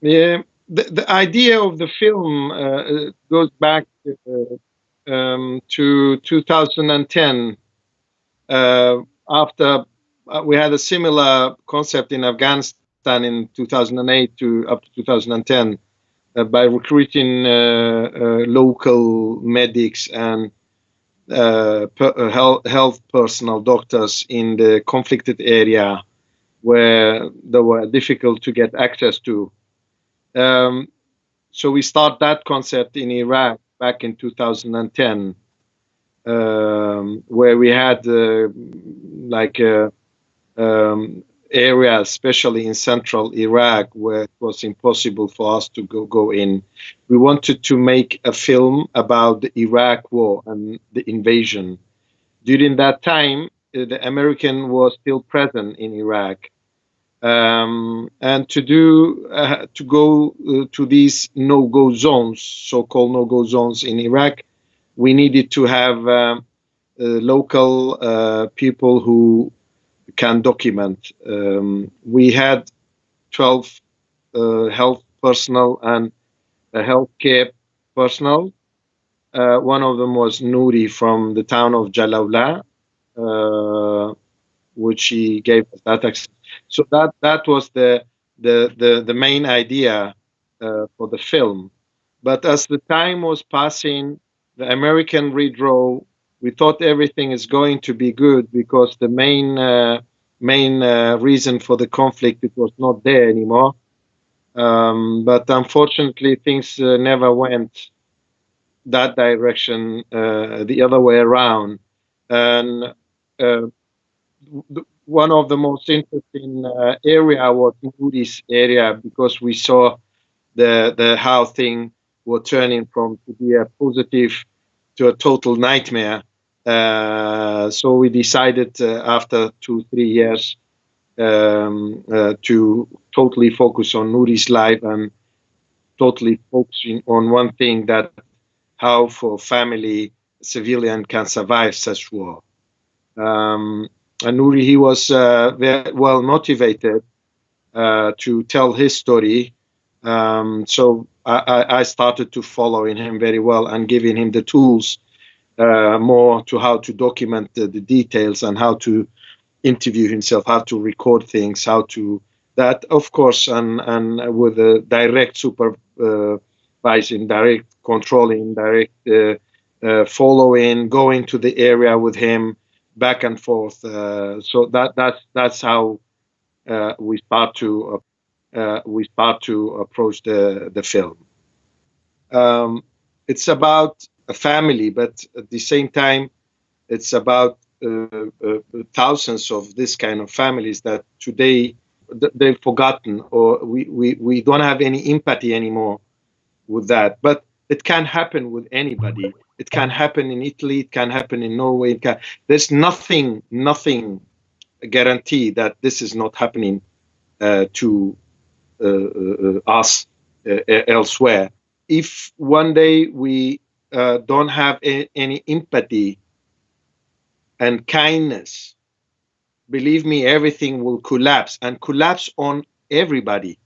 Yeah, the idea of the film goes back to 2010. After we had a similar concept in Afghanistan in 2008 to up to 2010, by recruiting local medics and health personnel, doctors in the conflicted area where they were difficult to get access to. So we start that concept in Iraq back in 2010, where we had areas, especially in central Iraq, where it was impossible for us to go in. We wanted to make a film about the Iraq war and the invasion. During that time, the American was still present in Iraq. And to go to these no-go zones, so-called no-go zones in Iraq, we needed to have local people who can document. We had 12 health personnel and healthcare personnel. One of them was Nouri from the town of Jalawla, which he gave us that access. So that was the main idea for the film. But as the time was passing, the American redraw. We thought everything is going to be good because the main reason for the conflict, it was not there anymore. But unfortunately, things never went that direction, the other way around. And one of the most interesting area was Moody's area, because we saw the how things were turning from to be a positive to a total nightmare. So we decided after 2-3 years to totally focus on Nouri's life and totally focusing on one thing, that how for family civilian can survive such war. And Nouri, he was very well motivated to tell his story. So I started to follow in him very well and giving him the tools more to how to document the details and how to interview himself, how to record things, how to that, of course, and with a direct supervising, direct controlling, direct following, going to the area with him, back and forth. So that's how we start to approach the film. It's about a family, but at the same time, it's about thousands of this kind of families that today they've forgotten, or we don't have any empathy anymore with that. But it can happen with anybody. It can happen in Italy. It can happen in Norway. There's nothing guarantee that this is not happening to us elsewhere. If one day we don't have any empathy and kindness, believe me, everything will collapse, and collapse on everybody.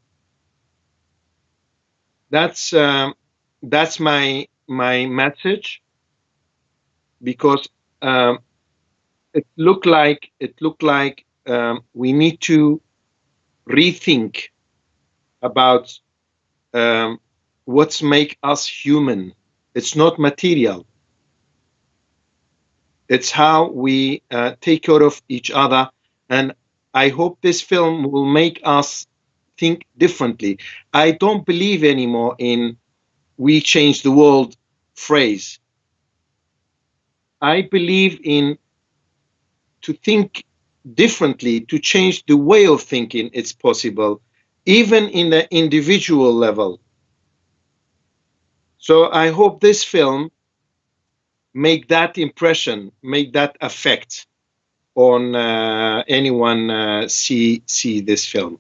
That's my message, because it looked like we need to rethink about what's make us human. It's not material. It's how we take care of each other. And I hope this film will make us think differently. I don't believe anymore in "we change the world" phrase. I believe in to think differently, to change the way of thinking. It's possible, even in the individual level. So I hope this film make that impression, make that effect on anyone see this film.